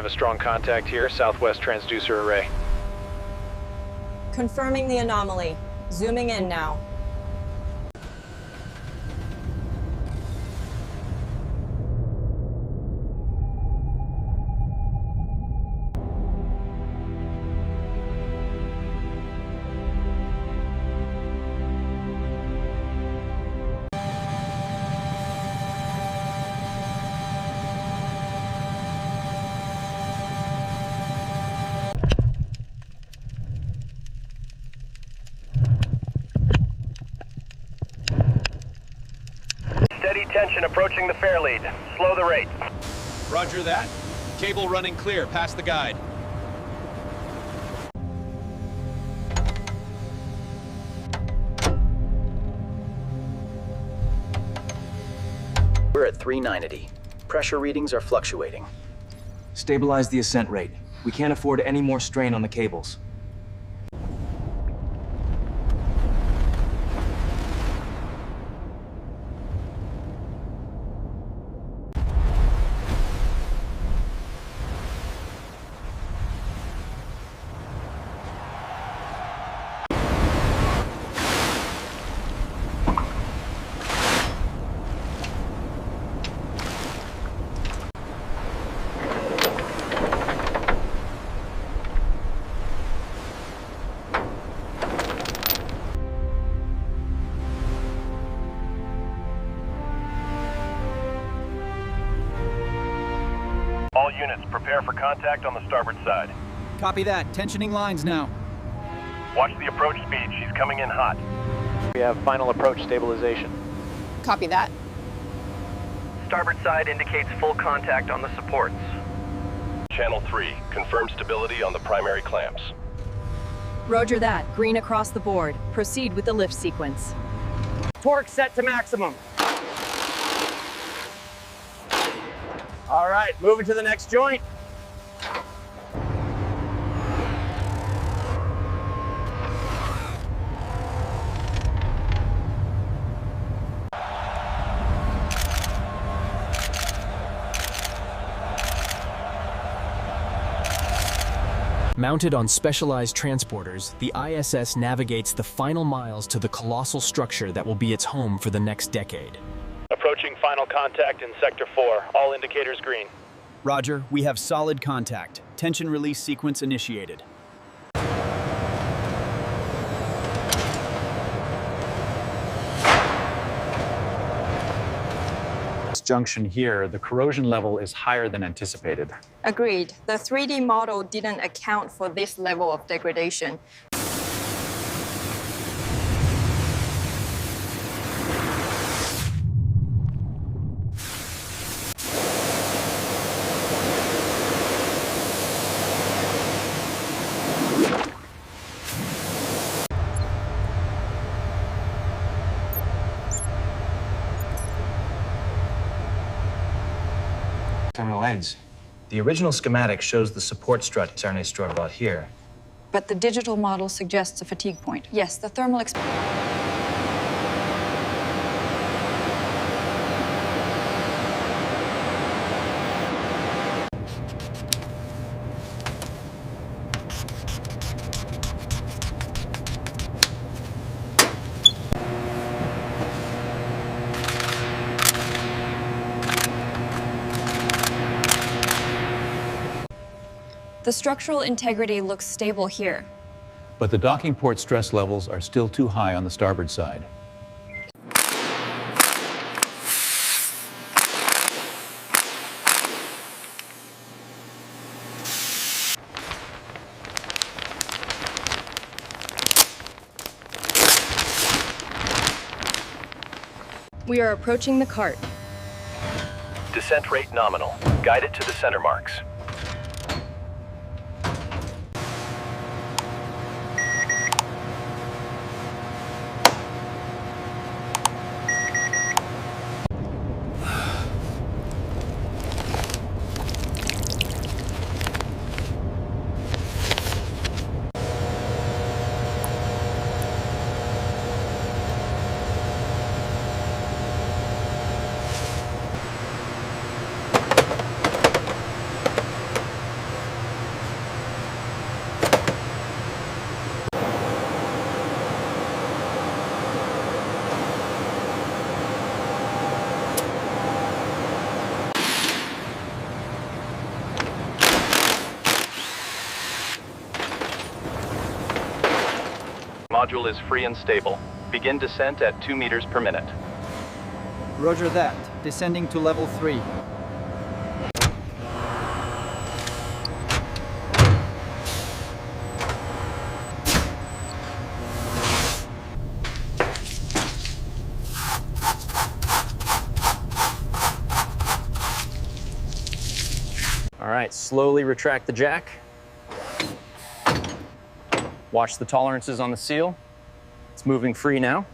have a strong contact here, southwest transducer array. Confirming the anomaly. Zooming in now. Steady tension approaching the fair lead. Slow the rate. Roger that. Cable running clear past the guide. We're at 390. Pressure readings are fluctuating. Stabilize the ascent rate. We can't afford any more strain on the cables. All units, prepare for contact on the starboard side. Copy that. Tensioning lines now. Watch the approach speed. She's coming in hot. We have final approach stabilization. Copy that. Starboard side indicates full contact on the supports. Channel 3, confirm stability on the primary clamps. Roger that. Green across the board. Proceed with the lift sequence. Torque set to maximum. All right, moving to the next joint. Mounted on specialized transporters, the ISS navigates the final miles to the colossal structure that will be its home for the next decade. Approaching final contact in Sector 4. All indicators green. Roger, we have solid contact. Tension release sequence initiated. This junction here, the corrosion level is higher than anticipated. Agreed. The 3D model didn't account for this level of degradation. Terminal ends. The original schematic shows the support strut Sarne struck about here. But the digital model suggests a fatigue point. Yes, the thermal The structural integrity looks stable here. But the docking port stress levels are still too high on the starboard side. We are approaching the cart. Descent rate nominal. Guide it to the center marks. module is free and stable. Begin descent at 2 meters per minute. Roger that. Descending to level 3. All right, slowly retract the jack. Watch the tolerances on the seal. It's moving free now.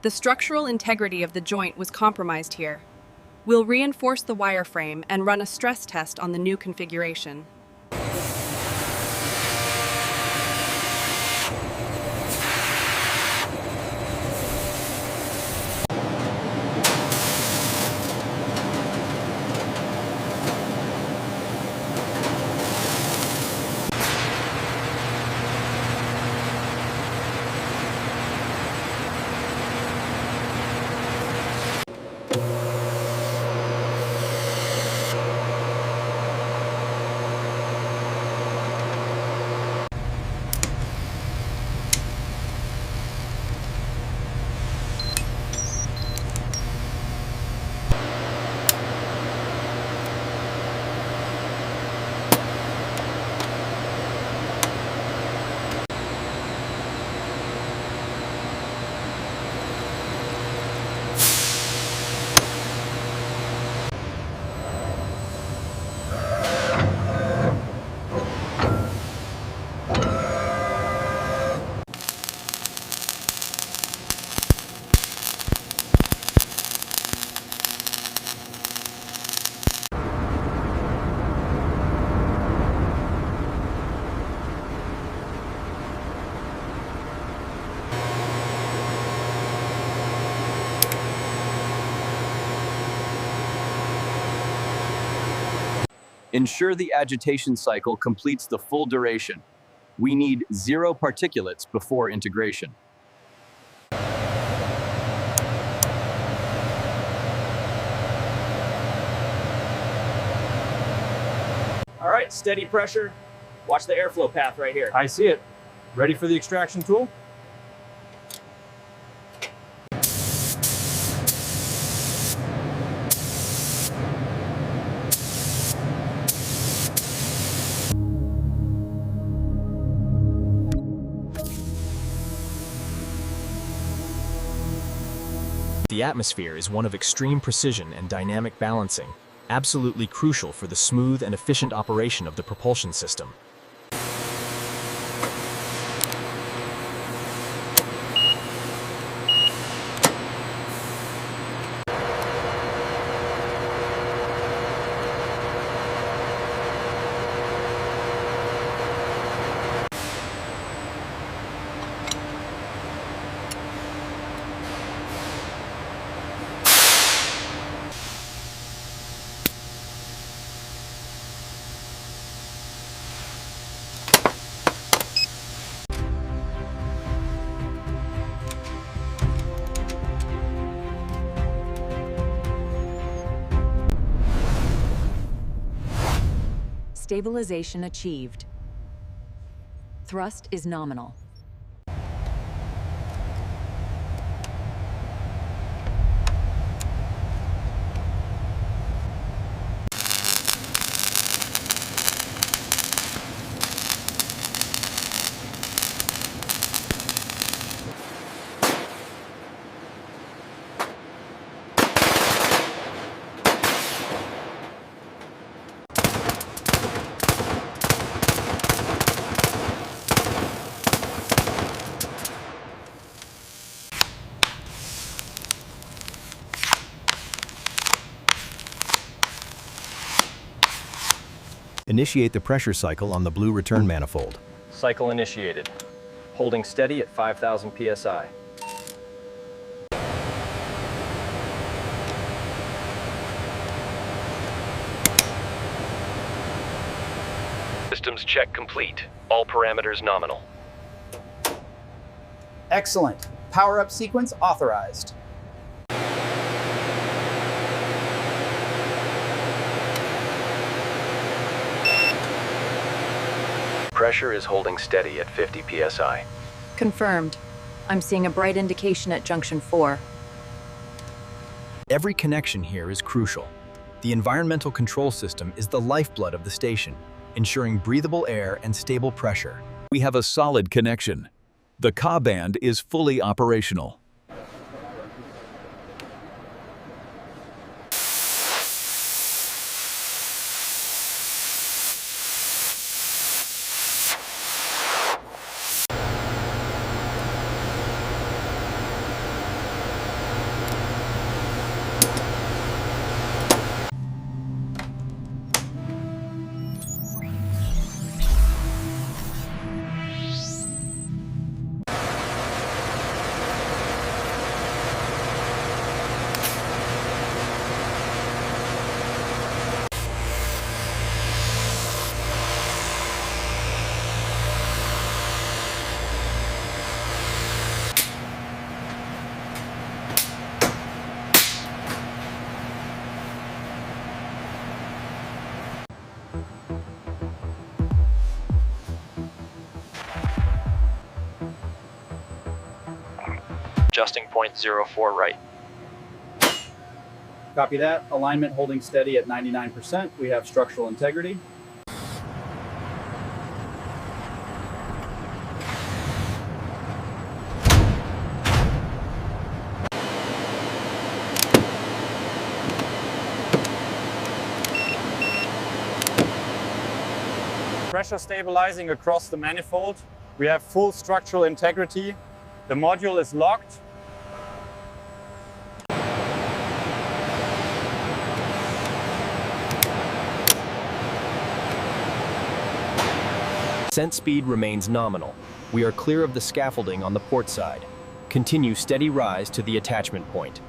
The structural integrity of the joint was compromised here. We'll reinforce the wireframe and run a stress test on the new configuration. Ensure the agitation cycle completes the full duration. We need 0 particulates before integration. All right, steady pressure. Watch the airflow path right here. I see it. Ready for the extraction tool? The atmosphere is one of extreme precision and dynamic balancing, absolutely crucial for the smooth and efficient operation of the propulsion system. Stabilization achieved. Thrust is nominal. Initiate the pressure cycle on the blue return manifold. Cycle initiated. Holding steady at 5,000 psi. Systems check complete. All parameters nominal. Excellent. Power-up sequence authorized. Pressure is holding steady at 50 psi. Confirmed. I'm seeing a bright indication at junction 4. Every connection here is crucial. The environmental control system is the lifeblood of the station, ensuring breathable air and stable pressure. We have a solid connection. The Ka band is fully operational. Adjusting point 04 right. Copy that. Alignment holding steady at 99%. We have structural integrity. Pressure stabilizing across the manifold. We have full structural integrity. The module is locked. Descent speed remains nominal. We are clear of the scaffolding on the port side. Continue steady rise to the attachment point.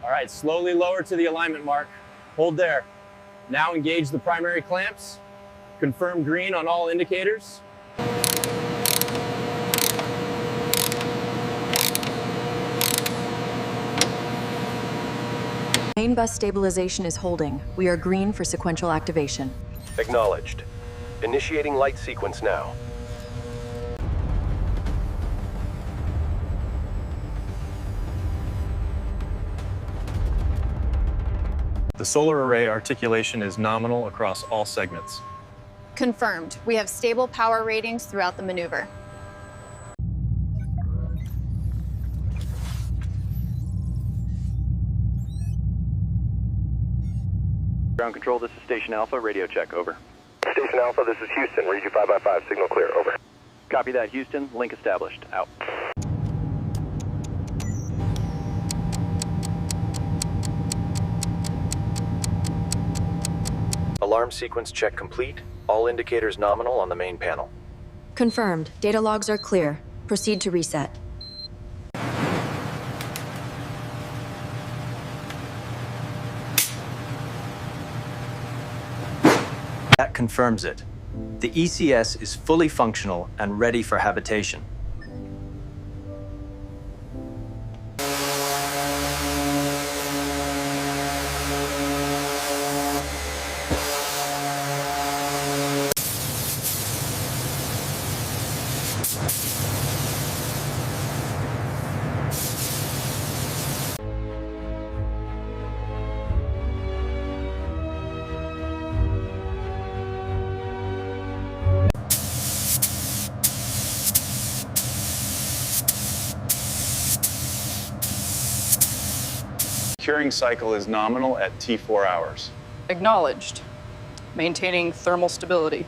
All right, slowly lower to the alignment mark. Hold there. Now engage the primary clamps. Confirm green on all indicators. Main bus stabilization is holding. We are green for sequential activation. Acknowledged. Initiating light sequence now. The solar array articulation is nominal across all segments. Confirmed. We have stable power ratings throughout the maneuver. Ground control, this is Station Alpha. Radio check, over. Station Alpha, this is Houston. Read you 5x5. Signal clear, over. Copy that, Houston. Link established. Out. Alarm sequence check complete. All indicators nominal on the main panel. Confirmed. Data logs are clear. Proceed to reset. That confirms it. The ECS is fully functional and ready for habitation. curing cycle is nominal at T4 hours. Acknowledged. Maintaining thermal stability.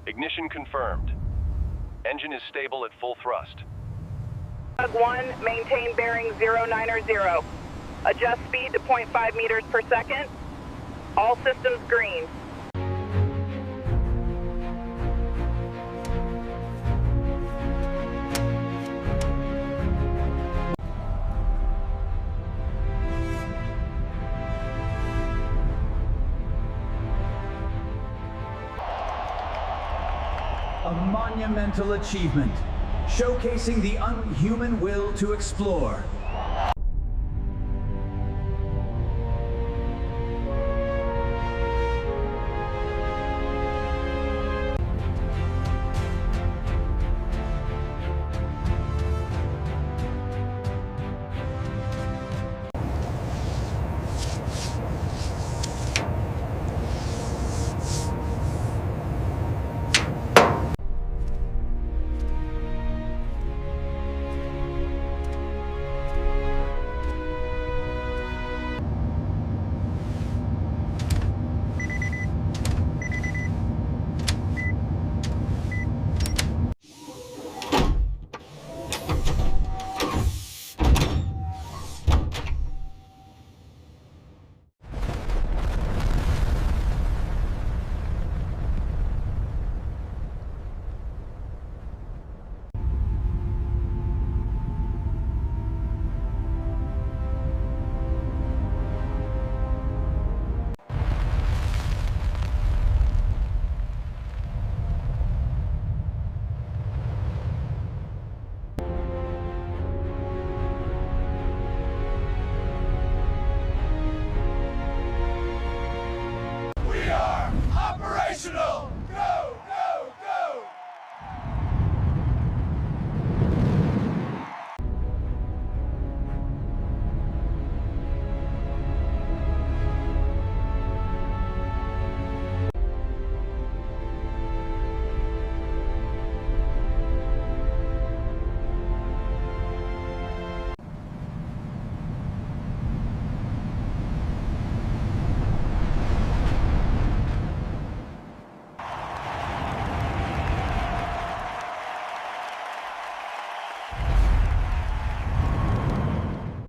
Ignition confirmed. Engine is stable at full thrust. Bug 1, maintain bearing 090. Adjust speed to 0.5 meters per second. All systems green. A monumental achievement, showcasing the unhuman will to explore.